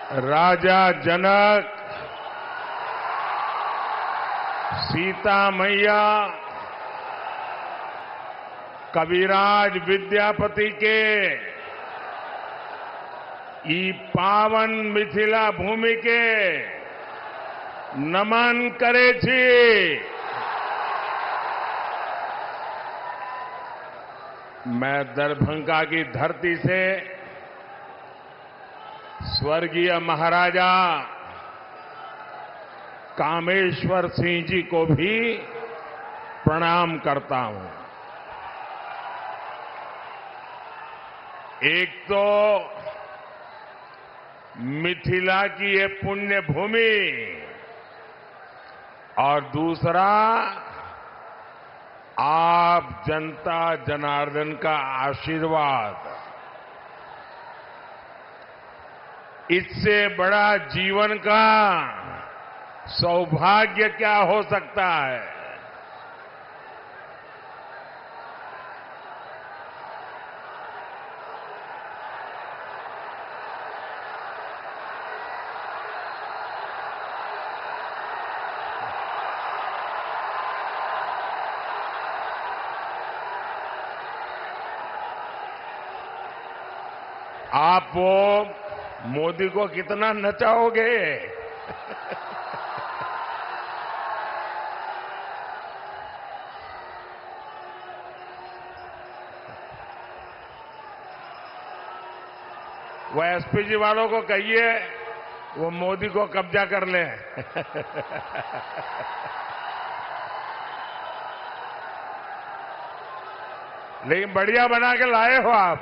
राजा जनक, सीता मैया, कविराज विद्यापति के ई पावन मिथिला भूमि के नमन करे छी। मैं दरभंगा की धरती से स्वर्गीय महाराजा कामेश्वर सिंह जी को भी प्रणाम करता हूं। एक तो मिथिला की ये पुण्य भूमि और दूसरा आप जनता जनार्दन का आशीर्वाद। इससे बड़ा जीवन का सौभाग्य क्या हो सकता है। आप वो मोदी को कितना नचाओगे? वो एसपीजी वालों को कहिए वो मोदी को कब्जा कर ले। लेकिन बढ़िया बना के लाए हो आप।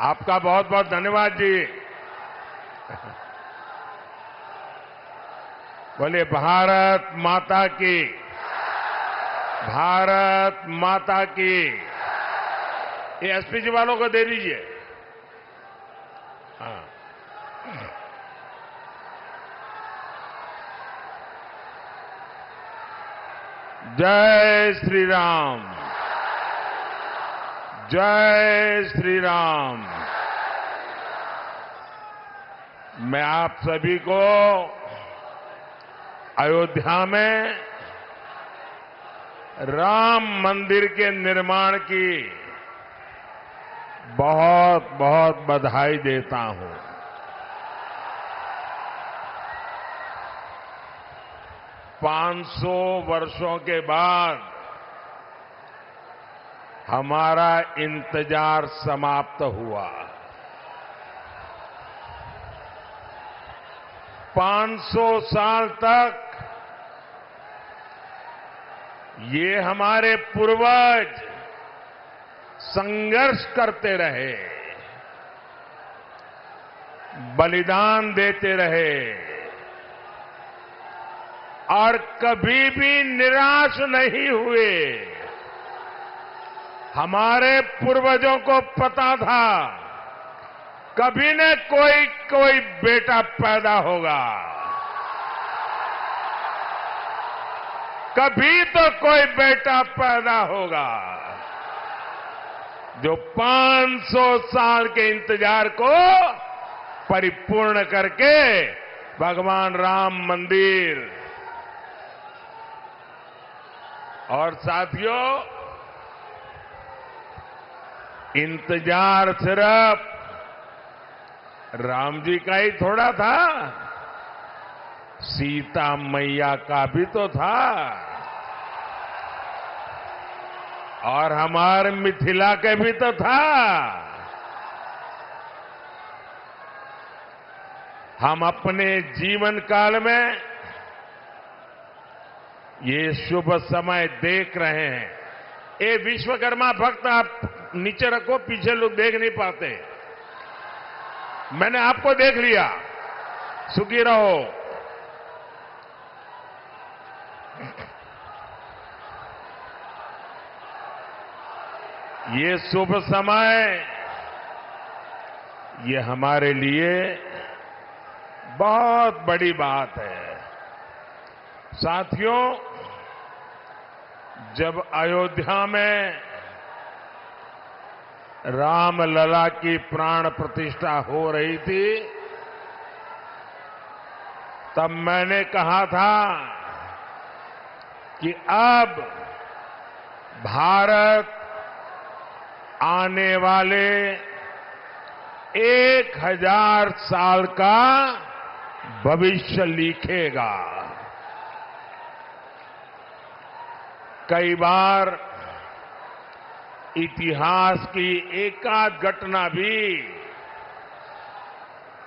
आपका बहुत बहुत धन्यवाद जी। बोलिए भारत माता की, भारत माता की। ये एसपीजी वालों को दे दीजिए। हाँ, जय श्री राम, जय श्री राम। मैं आप सभी को अयोध्या में राम मंदिर के निर्माण की बहुत बहुत बधाई देता हूं। पांच सौ वर्षों के बाद हमारा इंतजार समाप्त हुआ। 500 साल तक ये हमारे पूर्वज संघर्ष करते रहे, बलिदान देते रहे और कभी भी निराश नहीं हुए। हमारे पूर्वजों को पता था कभी न कोई बेटा पैदा होगा, कभी तो कोई बेटा पैदा होगा जो 500 साल के इंतजार को परिपूर्ण करके भगवान राम मंदिर। और साथियों, इंतजार सिर्फ राम जी का ही थोड़ा था, सीता मैया का भी तो था और हमारे मिथिला के भी तो था। हम अपने जीवन काल में ये शुभ समय देख रहे हैं। ये विश्वकर्मा भक्त आप नीचे रखो, पीछे लोग देख नहीं पाते। मैंने आपको देख लिया, सुखी रहो। ये शुभ समय ये हमारे लिए बहुत बड़ी बात है। साथियों, जब अयोध्या में रामलला की प्राण प्रतिष्ठा हो रही थी, तब मैंने कहा था कि अब भारत आने वाले 1000 साल का भविष्य लिखेगा। कई बार इतिहास की एकाध घटना भी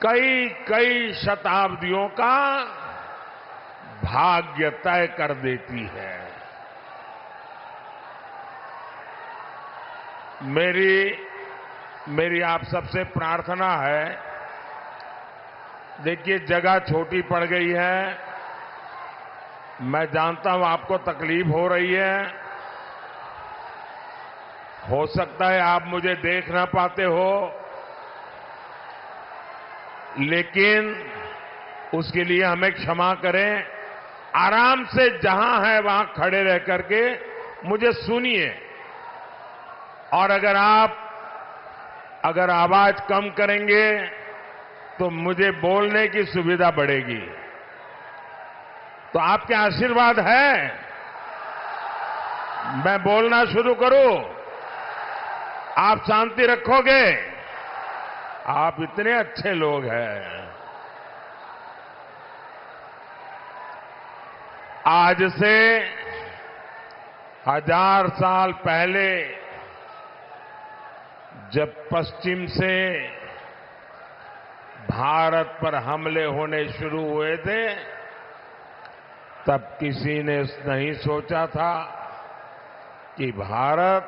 कई शताब्दियों का भाग्य तय कर देती है। मेरी आप सबसे प्रार्थना है, देखिए जगह छोटी पड़ गई है, मैं जानता हूं आपको तकलीफ हो रही है, हो सकता है आप मुझे देख ना पाते हो, लेकिन उसके लिए हमें क्षमा करें। आराम से जहां है वहां खड़े रह करके मुझे सुनिए, और अगर आवाज कम करेंगे तो मुझे बोलने की सुविधा बढ़ेगी। तो आपके आशीर्वाद है मैं बोलना शुरू करूं? आप शांति रखोगे? आप इतने अच्छे लोग हैं। आज से 1000 साल पहले जब पश्चिम से भारत पर हमले होने शुरू हुए थे, तब किसी ने नहीं सोचा था कि भारत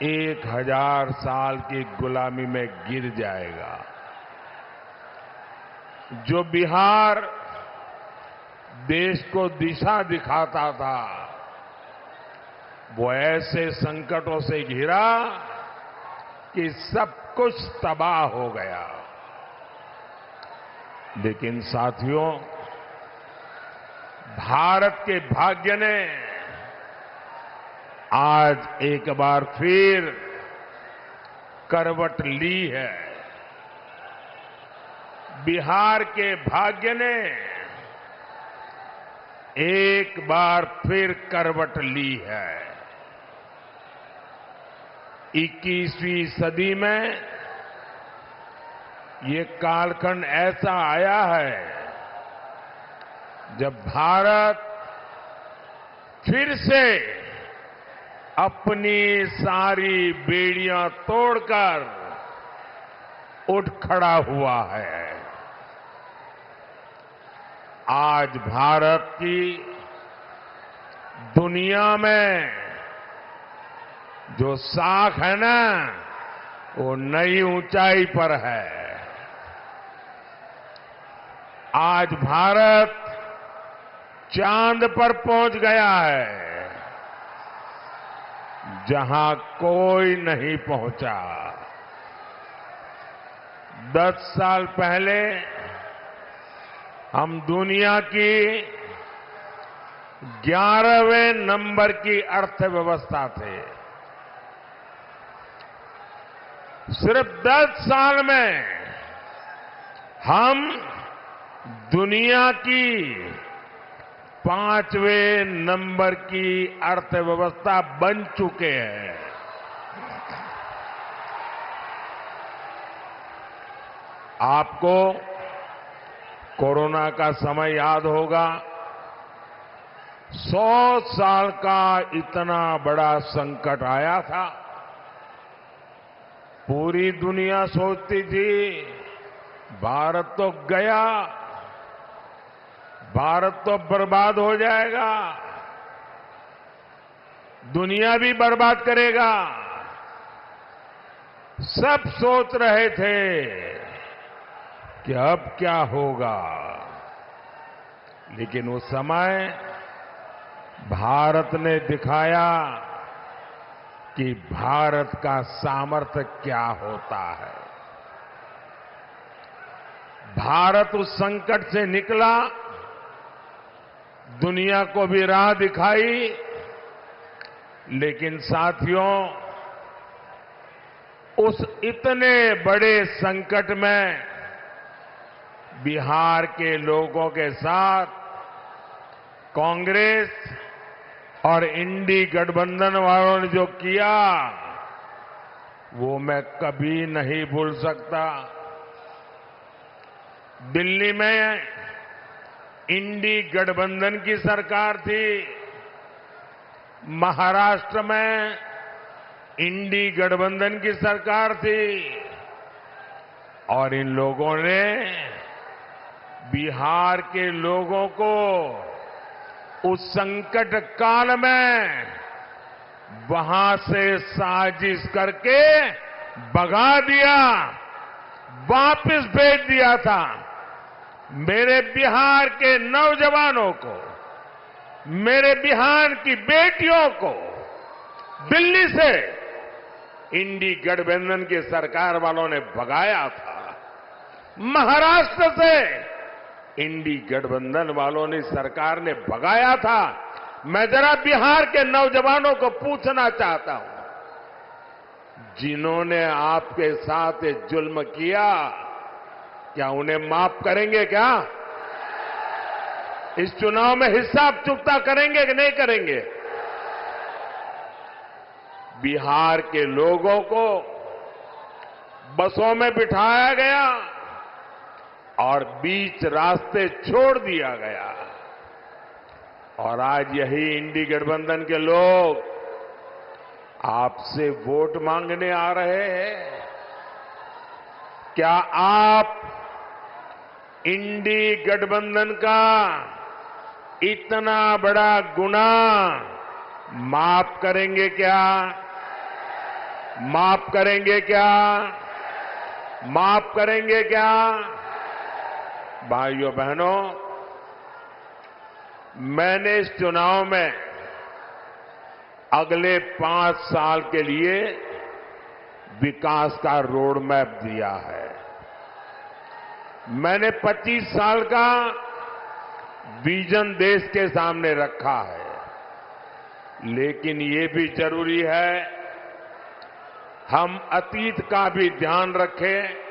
1000 साल की गुलामी में गिर जाएगा। जो बिहार देश को दिशा दिखाता था, वो ऐसे संकटों से घिरा कि सब कुछ तबाह हो गया। लेकिन साथियों, भारत के भाग्य ने आज एक बार फिर करवट ली है। बिहार के भाग्य ने एक बार फिर करवट ली है। 21वीं सदी में ये कालखंड ऐसा आया है जब भारत फिर से अपनी सारी बेड़ियां तोड़कर उठ खड़ा हुआ है। आज भारत की दुनिया में जो साख है ना, वो नई ऊंचाई पर है। आज भारत चांद पर पहुंच गया है, जहां कोई नहीं पहुंचा। 10 साल पहले हम दुनिया की 11वें नंबर की अर्थव्यवस्था थे। सिर्फ 10 साल में हम दुनिया की 5वें नंबर की अर्थव्यवस्था बन चुके हैं। आपको कोरोना का समय याद होगा। 100 साल का इतना बड़ा संकट आया था। पूरी दुनिया सोचती थी भारत तो गया, भारत तो बर्बाद हो जाएगा, दुनिया भी बर्बाद करेगा। सब सोच रहे थे कि अब क्या होगा, लेकिन उस समय भारत ने दिखाया कि भारत का सामर्थ्य क्या होता है। भारत उस संकट से निकला, दुनिया को भी राह दिखाई, लेकिन साथियों, उस इतने बड़े संकट में बिहार के लोगों के साथ कांग्रेस और इंडी गठबंधन वालों ने जो किया वो मैं कभी नहीं भूल सकता। दिल्ली में इंडी गठबंधन की सरकार थी, महाराष्ट्र में इंडी गठबंधन की सरकार थी और इन लोगों ने बिहार के लोगों को उस संकट काल में वहां से साजिश करके भगा दिया, वापस भेज दिया था। मेरे बिहार के नौजवानों को, मेरे बिहार की बेटियों को दिल्ली से इंडी गठबंधन की सरकार वालों ने भगाया था। महाराष्ट्र से इंडी गठबंधन वालों ने, सरकार ने भगाया था। मैं जरा बिहार के नौजवानों को पूछना चाहता हूं, जिन्होंने आपके साथ ये जुल्म किया, क्या उन्हें माफ करेंगे? क्या इस चुनाव में हिसाब चुकता करेंगे कि नहीं करेंगे? बिहार के लोगों को बसों में बिठाया गया और बीच रास्ते छोड़ दिया गया और आज यही इंडी गठबंधन के लोग आपसे वोट मांगने आ रहे हैं। क्या आप इंडी गठबंधन का इतना बड़ा गुनाह माफ करेंगे क्या? माफ करेंगे क्या? माफ करेंगे क्या? भाइयों बहनों, मैंने इस चुनाव में अगले 5 साल के लिए विकास का रोड मैप दिया है। मैंने 25 साल का विजन देश के सामने रखा है, लेकिन ये भी जरूरी है हम अतीत का भी ध्यान रखें।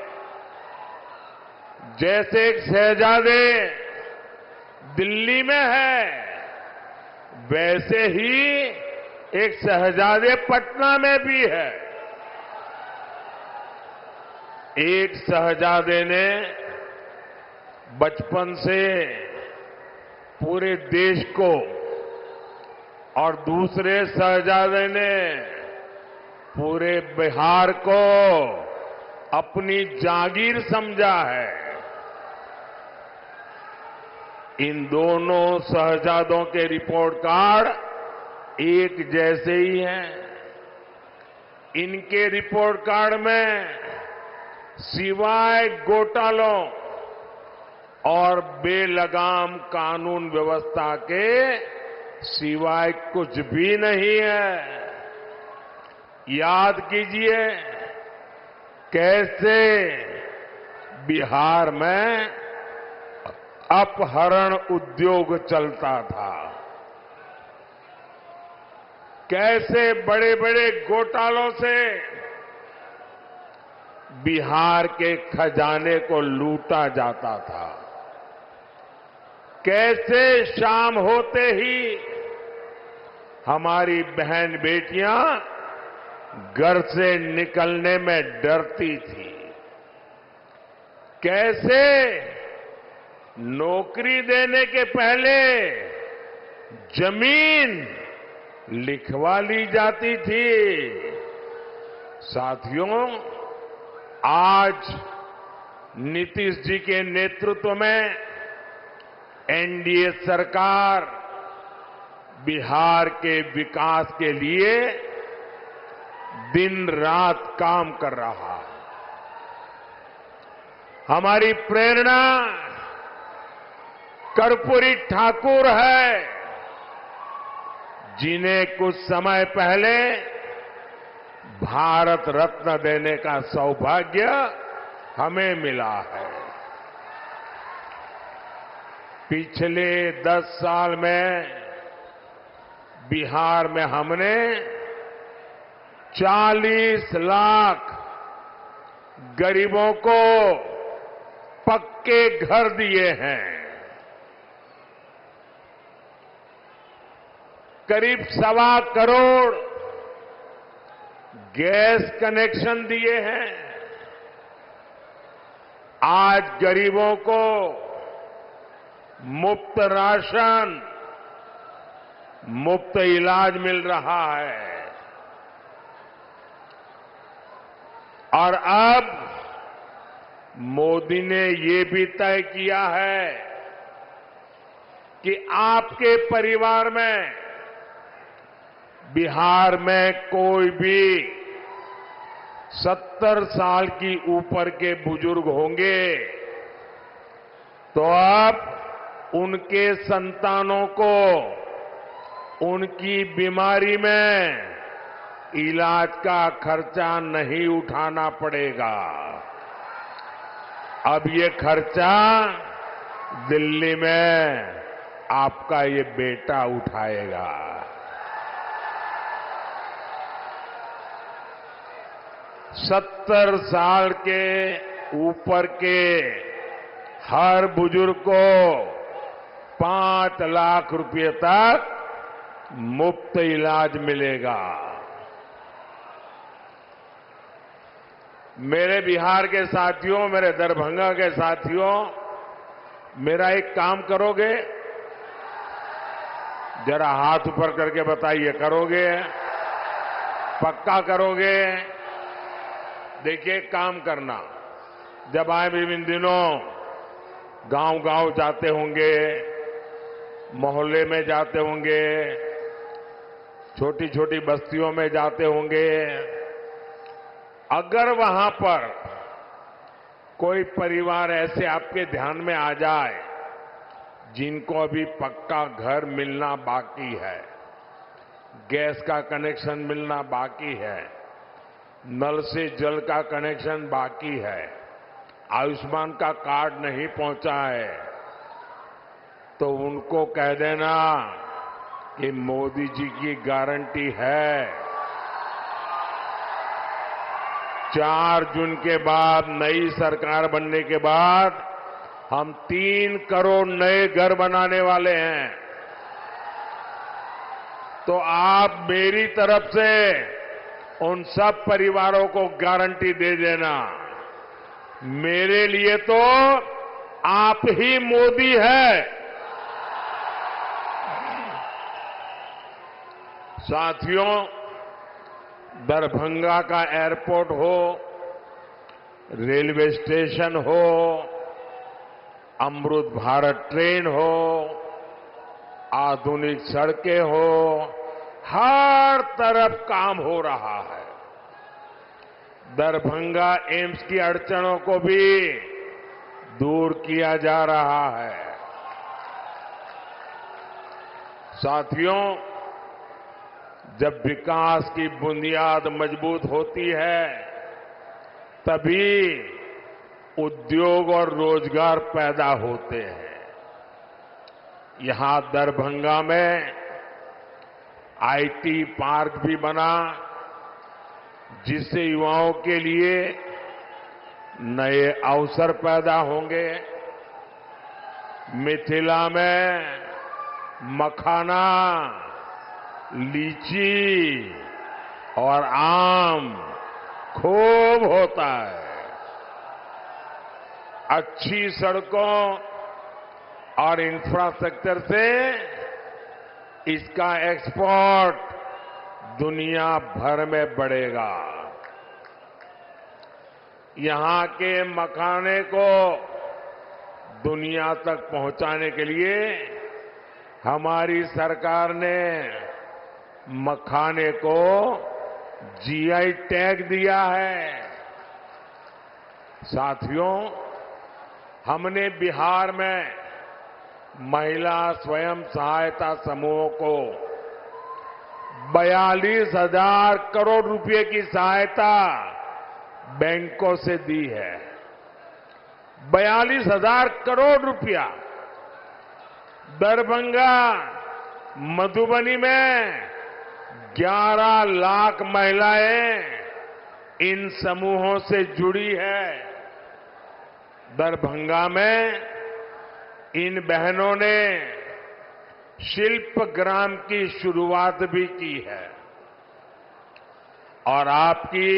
जैसे एक शहजादे दिल्ली में है, वैसे ही एक शहजादे पटना में भी है। एक शहजादे ने बचपन से पूरे देश को और दूसरे शहजादे ने पूरे बिहार को अपनी जागीर समझा है। इन दोनों शहजादों के रिपोर्ट कार्ड एक जैसे ही हैं। इनके रिपोर्ट कार्ड में सिवाय घोटालों और बेलगाम कानून व्यवस्था के सिवाय कुछ भी नहीं है। याद कीजिए कैसे बिहार में अपहरण उद्योग चलता था, कैसे बड़े बड़े घोटालों से बिहार के खजाने को लूटा जाता था, कैसे शाम होते ही हमारी बहन बेटियां घर से निकलने में डरती थी, कैसे नौकरी देने के पहले जमीन लिखवा ली जाती थी। साथियों, आज नीतीश जी के नेतृत्व में एनडीए सरकार बिहार के विकास के लिए दिन रात काम कर रहा है। हमारी प्रेरणा कर्पूरी ठाकुर है, जिन्हें कुछ समय पहले भारत रत्न देने का सौभाग्य हमें मिला है। पिछले 10 साल में बिहार में हमने 40 लाख गरीबों को पक्के घर दिए हैं, करीब 1.25 करोड़ गैस कनेक्शन दिए हैं। आज गरीबों को मुफ्त राशन, मुफ्त इलाज मिल रहा है। और अब मोदी ने ये भी तय किया है कि आपके परिवार में, बिहार में कोई भी 70 साल की ऊपर के बुजुर्ग होंगे तो अब उनके संतानों को उनकी बीमारी में इलाज का खर्चा नहीं उठाना पड़ेगा। अब ये खर्चा दिल्ली में आपका ये बेटा उठाएगा। 70 साल के ऊपर के हर बुजुर्ग को 5 लाख रुपए तक मुफ्त इलाज मिलेगा। मेरे बिहार के साथियों, मेरे दरभंगा के साथियों, मेरा एक काम करोगे? जरा हाथ ऊपर करके बताइए, करोगे? पक्का करोगे? देखिए, काम करना। जब आए भी इन दिनों गांव-गांव जाते होंगे, मोहल्ले में जाते होंगे, छोटी छोटी बस्तियों में जाते होंगे, अगर वहां पर कोई परिवार ऐसे आपके ध्यान में आ जाए जिनको अभी पक्का घर मिलना बाकी है, गैस का कनेक्शन मिलना बाकी है, नल से जल का कनेक्शन बाकी है, आयुष्मान का कार्ड नहीं पहुंचा है, तो उनको कह देना कि मोदी जी की गारंटी है 4 जून के बाद, नई सरकार बनने के बाद हम 3 करोड़ नए घर बनाने वाले हैं। तो आप मेरी तरफ से उन सब परिवारों को गारंटी दे देना, मेरे लिए तो आप ही मोदी है। साथियों, दरभंगा का एयरपोर्ट हो, रेलवे स्टेशन हो, अमृत भारत ट्रेन हो, आधुनिक सड़कें हो, हर तरफ काम हो रहा है। दरभंगा एम्स की अड़चनों को भी दूर किया जा रहा है। साथियों, जब विकास की बुनियाद मजबूत होती है, तभी उद्योग और रोजगार पैदा होते हैं। यहां दरभंगा में आईटी पार्क भी बना, जिससे युवाओं के लिए नए अवसर पैदा होंगे। मिथिला में मखाना, लीची और आम खूब होता है। अच्छी सड़कों और इंफ्रास्ट्रक्चर से इसका एक्सपोर्ट दुनिया भर में बढ़ेगा। यहां के मखाने को दुनिया तक पहुंचाने के लिए हमारी सरकार ने मखाने को जीआई टैग दिया है। साथियों, हमने बिहार में महिला स्वयं सहायता समूहों को 42,000 करोड़ रुपए की सहायता बैंकों से दी है। 42,000 करोड़ रुपया। दरभंगा, मधुबनी में 11 लाख महिलाएं इन समूहों से जुड़ी है। दरभंगा में इन बहनों ने शिल्प ग्राम की शुरुआत भी की है और आपकी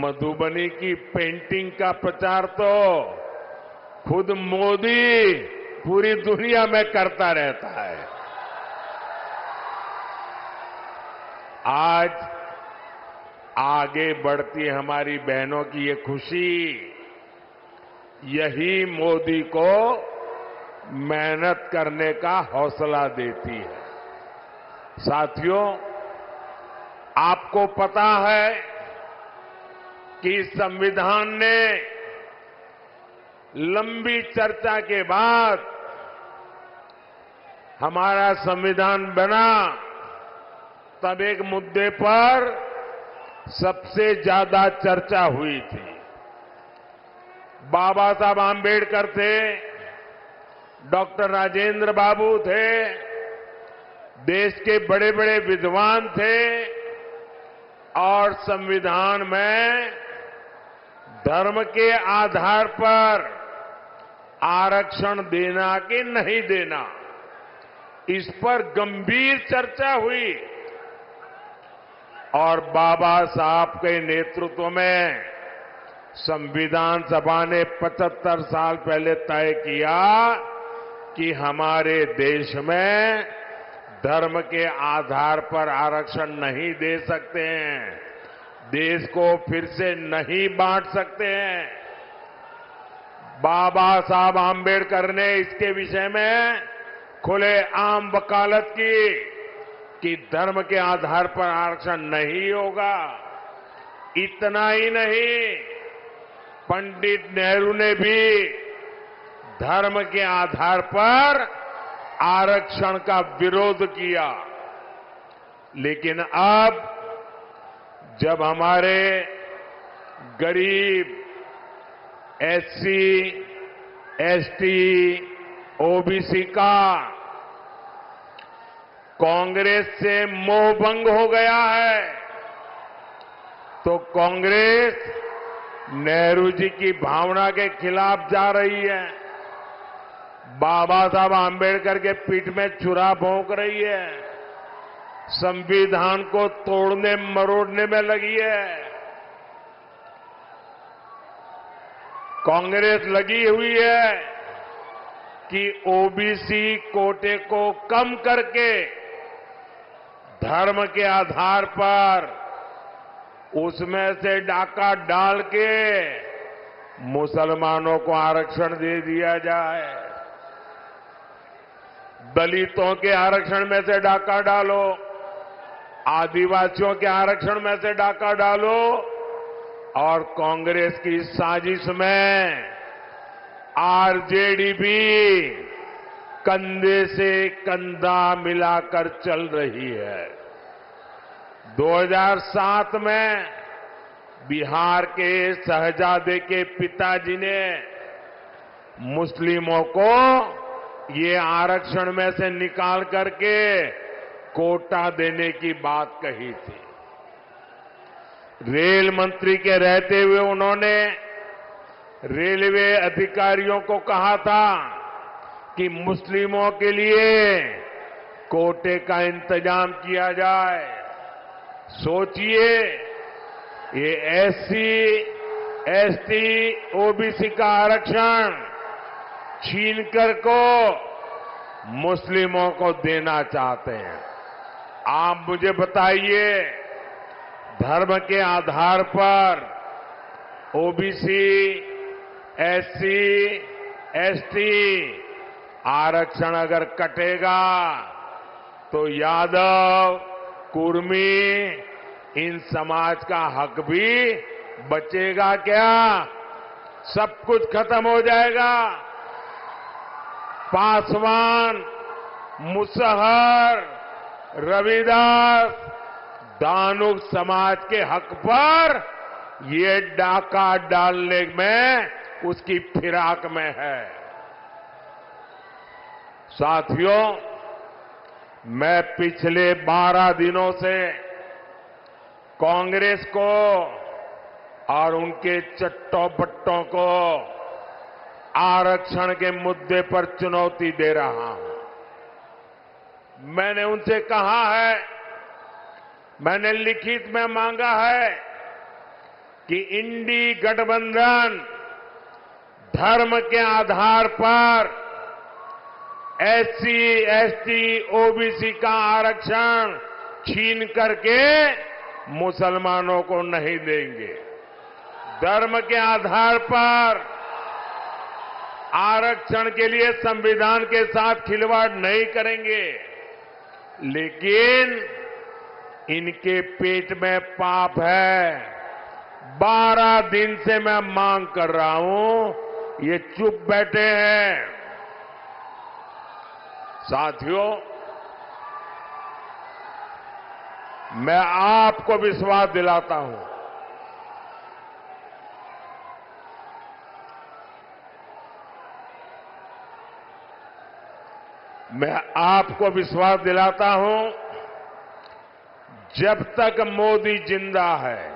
मधुबनी की पेंटिंग का प्रचार तो खुद मोदी पूरी दुनिया में करता रहता है। आज आगे बढ़ती हमारी बहनों की ये खुशी यही मोदी को मेहनत करने का हौसला देती है। साथियों, आपको पता है कि संविधान ने लंबी चर्चा के बाद हमारा संविधान बना, तब एक मुद्दे पर सबसे ज्यादा चर्चा हुई थी। बाबा साहब आंबेडकर थे, डॉक्टर राजेंद्र बाबू थे, देश के बड़े बड़े विद्वान थे और संविधान में धर्म के आधार पर आरक्षण देना कि नहीं देना, इस पर गंभीर चर्चा हुई और बाबा साहब के नेतृत्व में संविधान सभा ने 75 साल पहले तय किया कि हमारे देश में धर्म के आधार पर आरक्षण नहीं दे सकते हैं, देश को फिर से नहीं बांट सकते हैं। बाबा साहब आंबेडकर ने इसके विषय में खुले आम वकालत की कि धर्म के आधार पर आरक्षण नहीं होगा। इतना ही नहीं, पंडित नेहरू ने भी धर्म के आधार पर आरक्षण का विरोध किया। लेकिन अब जब हमारे गरीब एससी, एसटी, ओबीसी का कांग्रेस से मोह भंग हो गया है, तो कांग्रेस नेहरू जी की भावना के खिलाफ जा रही है, बाबा साहब आंबेडकर के पीठ में छुरा भोंक रही है, संविधान को तोड़ने मरोड़ने में लगी है। कांग्रेस लगी हुई है कि ओबीसी कोटे को कम करके धर्म के आधार पर उसमें से डाका डाल के मुसलमानों को आरक्षण दे दिया जाए। दलितों के आरक्षण में से डाका डालो, आदिवासियों के आरक्षण में से डाका डालो और कांग्रेस की साजिश में आरजेडी भी कंधे से कंधा मिलाकर चल रही है। 2007 में बिहार के शहजादे के पिताजी ने मुस्लिमों को ये आरक्षण में से निकाल करके कोटा देने की बात कही थी। रेल मंत्री के रहते हुए उन्होंने रेलवे अधिकारियों को कहा था कि मुस्लिमों के लिए कोटे का इंतजाम किया जाए। सोचिए, ये एससी, एसटी, ओबीसी का आरक्षण छीनकर को मुस्लिमों को देना चाहते हैं। आप मुझे बताइए, धर्म के आधार पर ओबीसी, एससी, एसटी आरक्षण अगर कटेगा तो यादव, कुर्मी, इन समाज का हक भी बचेगा क्या? सब कुछ खत्म हो जाएगा। पासवान, मुसहर, रविदास, दानुक समाज के हक पर ये डाका डालने में उसकी फिराक में है। साथियों, मैं पिछले 12 दिनों से कांग्रेस को और उनके चट्टों बट्टों को आरक्षण के मुद्दे पर चुनौती दे रहा हूं। मैंने उनसे कहा है, मैंने लिखित में मांगा है कि इंडी गठबंधन धर्म के आधार पर एससी, एसटी, ओबीसी का आरक्षण छीन करके मुसलमानों को नहीं देंगे। धर्म के आधार पर आरक्षण के लिए संविधान के साथ खिलवाड़ नहीं करेंगे, लेकिन इनके पेट में पाप है। 12 दिन से मैं मांग कर रहा हूं, ये चुप बैठे हैं। साथियों, मैं आपको विश्वास दिलाता हूं, मैं आपको विश्वास दिलाता हूं, जब तक मोदी जिंदा है,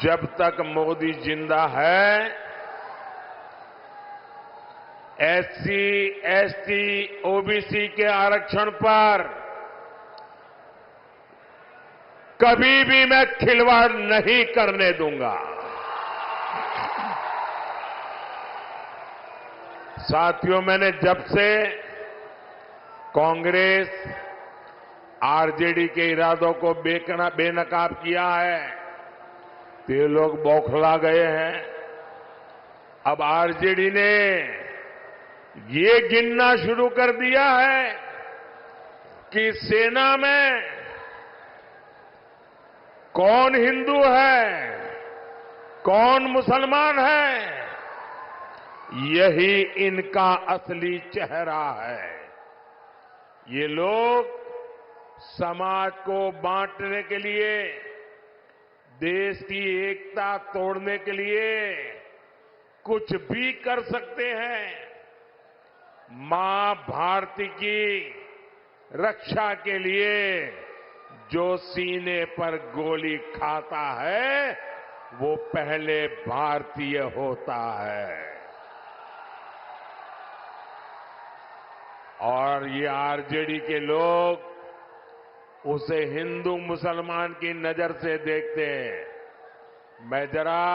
जब तक मोदी जिंदा है, एससी, एसटी, ओबीसी के आरक्षण पर कभी भी मैं खिलवाड़ नहीं करने दूंगा। साथियों, मैंने जब से कांग्रेस, आरजेडी के इरादों को बेनकाब किया है, तो ये लोग बौखला गए हैं। अब आरजेडी ने ये गिनना शुरू कर दिया है कि सेना में कौन हिंदू है, कौन मुसलमान है। यही इनका असली चेहरा है। ये लोग समाज को बांटने के लिए, देश की एकता तोड़ने के लिए कुछ भी कर सकते हैं। मां भारती की रक्षा के लिए जो सीने पर गोली खाता है, वो पहले भारतीय होता है। और ये आरजेडी के लोग उसे हिंदू मुसलमान की नजर से देखते हैं। मैं जरा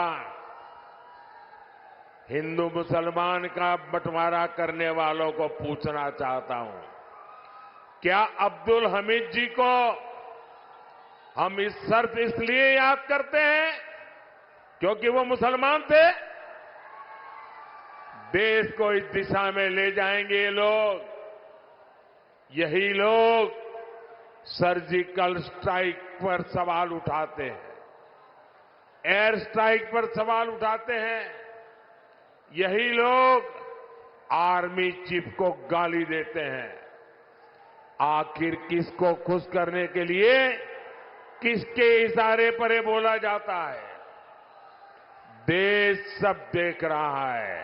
हिंदू मुसलमान का बंटवारा करने वालों को पूछना चाहता हूं, क्या अब्दुल हमीद जी को हम इस शर्त इसलिए याद करते हैं क्योंकि वो मुसलमान थे? देश को इस दिशा में ले जाएंगे ये लोग। यही लोग सर्जिकल स्ट्राइक पर सवाल उठाते हैं, एयर स्ट्राइक पर सवाल उठाते हैं। यही लोग आर्मी चीफ को गाली देते हैं। आखिर किसको खुश करने के लिए किसके इशारे पर ये बोला जाता है? देश सब देख रहा है,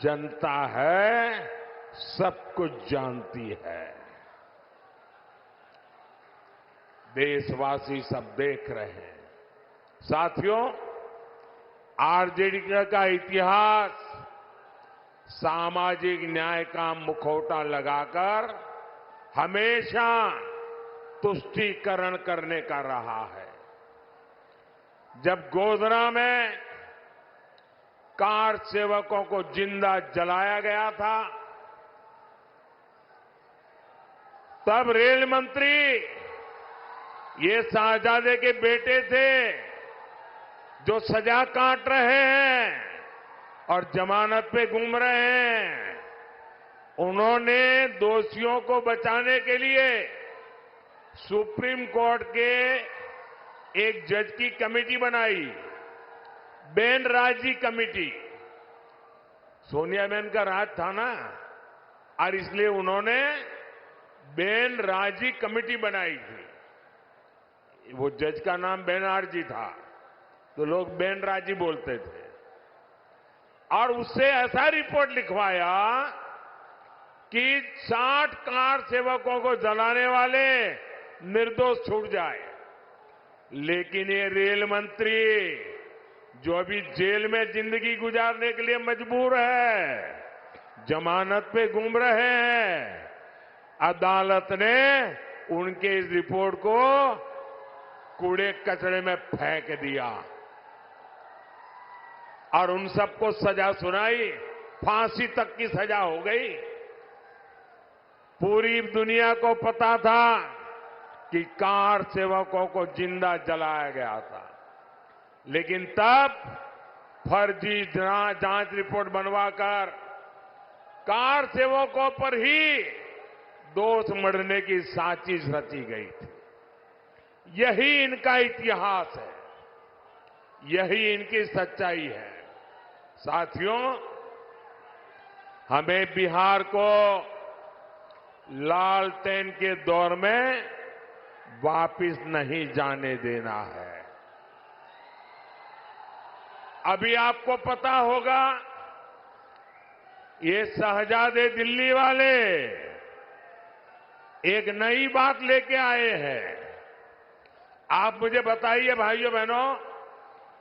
जनता है, सब कुछ जानती है। देशवासी सब देख रहे हैं। साथियों, आरजेडी का इतिहास सामाजिक न्याय का मुखौटा लगाकर हमेशा तुष्टीकरण करने का रहा है। जब गोधरा में कार सेवकों को जिंदा जलाया गया था, तब रेल मंत्री ये शाहजादे के बेटे थे जो सजा काट रहे हैं और जमानत पे घूम रहे हैं। उन्होंने दोषियों को बचाने के लिए सुप्रीम कोर्ट के एक जज की कमेटी बनाई, बेनराजी कमेटी। सोनिया बहन का राज था ना, और इसलिए उन्होंने बेनराजी कमेटी बनाई थी। वो जज का नाम बेनर्जी था, तो लोग बेनराजी बोलते थे। और उससे ऐसा रिपोर्ट लिखवाया कि 60 कार सेवकों को जलाने वाले निर्दोष छूट जाए। लेकिन ये रेल मंत्री जो अभी जेल में जिंदगी गुजारने के लिए मजबूर है, जमानत पे घूम रहे हैं, अदालत ने उनके इस रिपोर्ट को कूड़े कचरे में फेंक दिया और उन सबको सजा सुनाई, फांसी तक की सजा हो गई। पूरी दुनिया को पता था कि कार सेवकों को जिंदा जलाया गया था, लेकिन तब फर्जी जांच रिपोर्ट बनवाकर कार सेवकों पर ही दोष मढ़ने की साजिश रची गई थी। यही इनका इतिहास है, यही इनकी सच्चाई है। साथियों, हमें बिहार को लालटेन के दौर में वापिस नहीं जाने देना है। अभी आपको पता होगा, ये शहजादे दिल्ली वाले एक नई बात लेके आए हैं। आप मुझे बताइए भाइयों बहनों,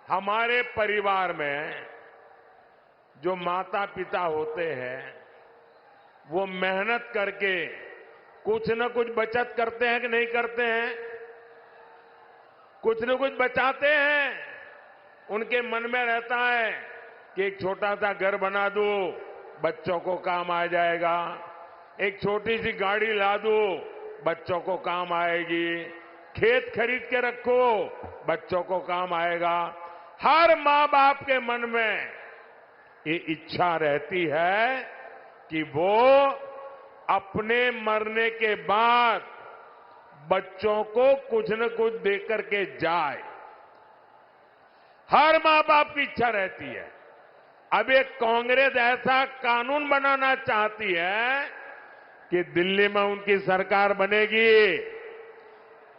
हमारे परिवार में जो माता पिता होते हैं वो मेहनत करके कुछ न कुछ बचत करते हैं कि नहीं करते हैं? कुछ न कुछ बचाते हैं। उनके मन में रहता है कि एक छोटा सा घर बना दूं, बच्चों को काम आ जाएगा। एक छोटी सी गाड़ी ला दूं, बच्चों को काम आएगी। खेत खरीद के रखो, बच्चों को काम आएगा। हर मां बाप के मन में ये इच्छा रहती है कि वो अपने मरने के बाद बच्चों को कुछ न कुछ देकर के जाए। हर मां बाप की इच्छा रहती है। अब एक कांग्रेस ऐसा कानून बनाना चाहती है कि दिल्ली में उनकी सरकार बनेगी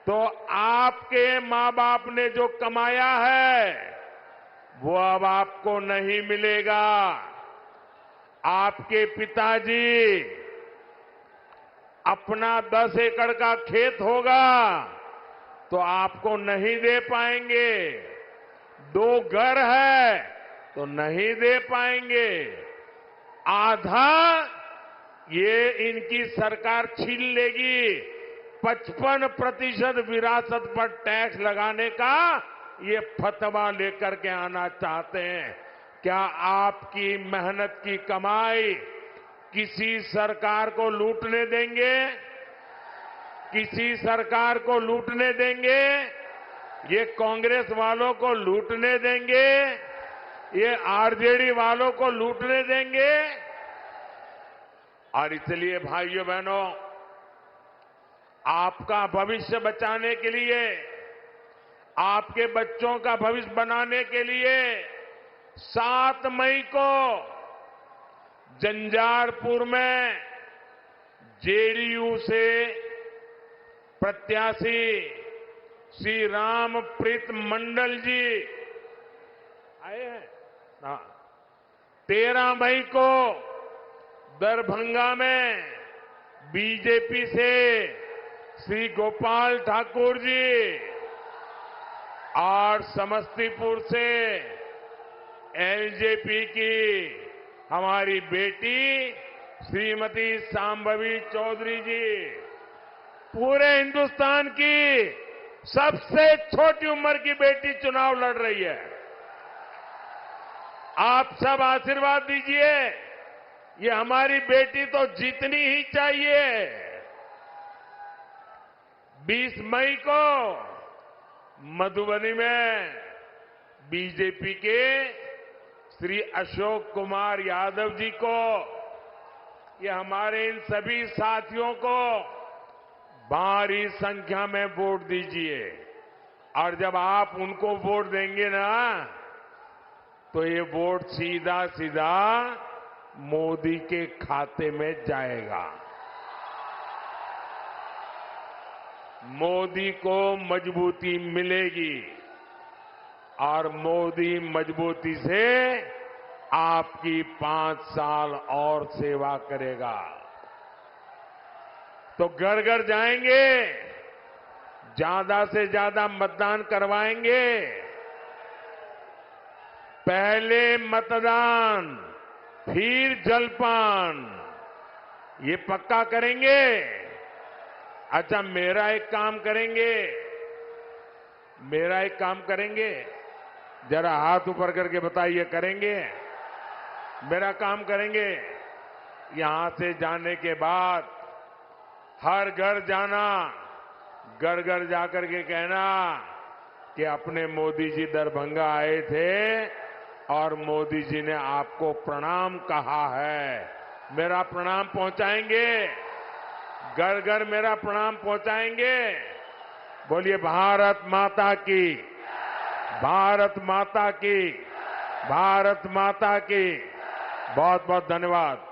तो आपके मां बाप ने जो कमाया है वो अब आपको नहीं मिलेगा। आपके पिताजी अपना 10 एकड़ का खेत होगा तो आपको नहीं दे पाएंगे। 2 घर है तो नहीं दे पाएंगे। आधा ये इनकी सरकार छीन लेगी। 55% विरासत पर टैक्स लगाने का ये फतवा लेकर के आना चाहते हैं। क्या आपकी मेहनत की कमाई किसी सरकार को लूटने देंगे? किसी सरकार को लूटने देंगे? ये कांग्रेस वालों को लूटने देंगे? ये आरजेडी वालों को लूटने देंगे? और इसलिए भाइयों बहनों, आपका भविष्य बचाने के लिए, आपके बच्चों का भविष्य बनाने के लिए 7 मई को जंजारपुर में जेडीयू से प्रत्याशी श्री रामप्रीत मंडल जी आए हैं। 13 मई को दरभंगा में बीजेपी से श्री गोपाल ठाकुर जी और समस्तीपुर से एलजेपी की हमारी बेटी श्रीमती सांभवी चौधरी जी, पूरे हिंदुस्तान की सबसे छोटी उम्र की बेटी चुनाव लड़ रही है। आप सब आशीर्वाद दीजिए। ये हमारी बेटी तो जीतनी ही चाहिए। 20 मई को मधुबनी में बीजेपी के श्री अशोक कुमार यादव जी को, ये हमारे इन सभी साथियों को भारी संख्या में वोट दीजिए। और जब आप उनको वोट देंगे ना, तो ये वोट सीधा सीधा मोदी के खाते में जाएगा। मोदी को मजबूती मिलेगी और मोदी मजबूती से आपकी 5 साल और सेवा करेगा। तो घर घर जाएंगे, ज्यादा से ज्यादा मतदान करवाएंगे। पहले मतदान फिर जलपान, ये पक्का करेंगे। अच्छा, मेरा एक काम करेंगे, जरा हाथ ऊपर करके बताइए, करेंगे? मेरा काम करेंगे। यहां से जाने के बाद हर घर जाना, घर घर जाकर के कहना कि अपने मोदी जी दरभंगा आए थे और मोदी जी ने आपको प्रणाम कहा है। मेरा प्रणाम पहुंचाएंगे, घर घर मेरा प्रणाम पहुंचाएंगे। बोलिए भारत माता की, भारत माता की, भारत माता की। बहुत बहुत धन्यवाद।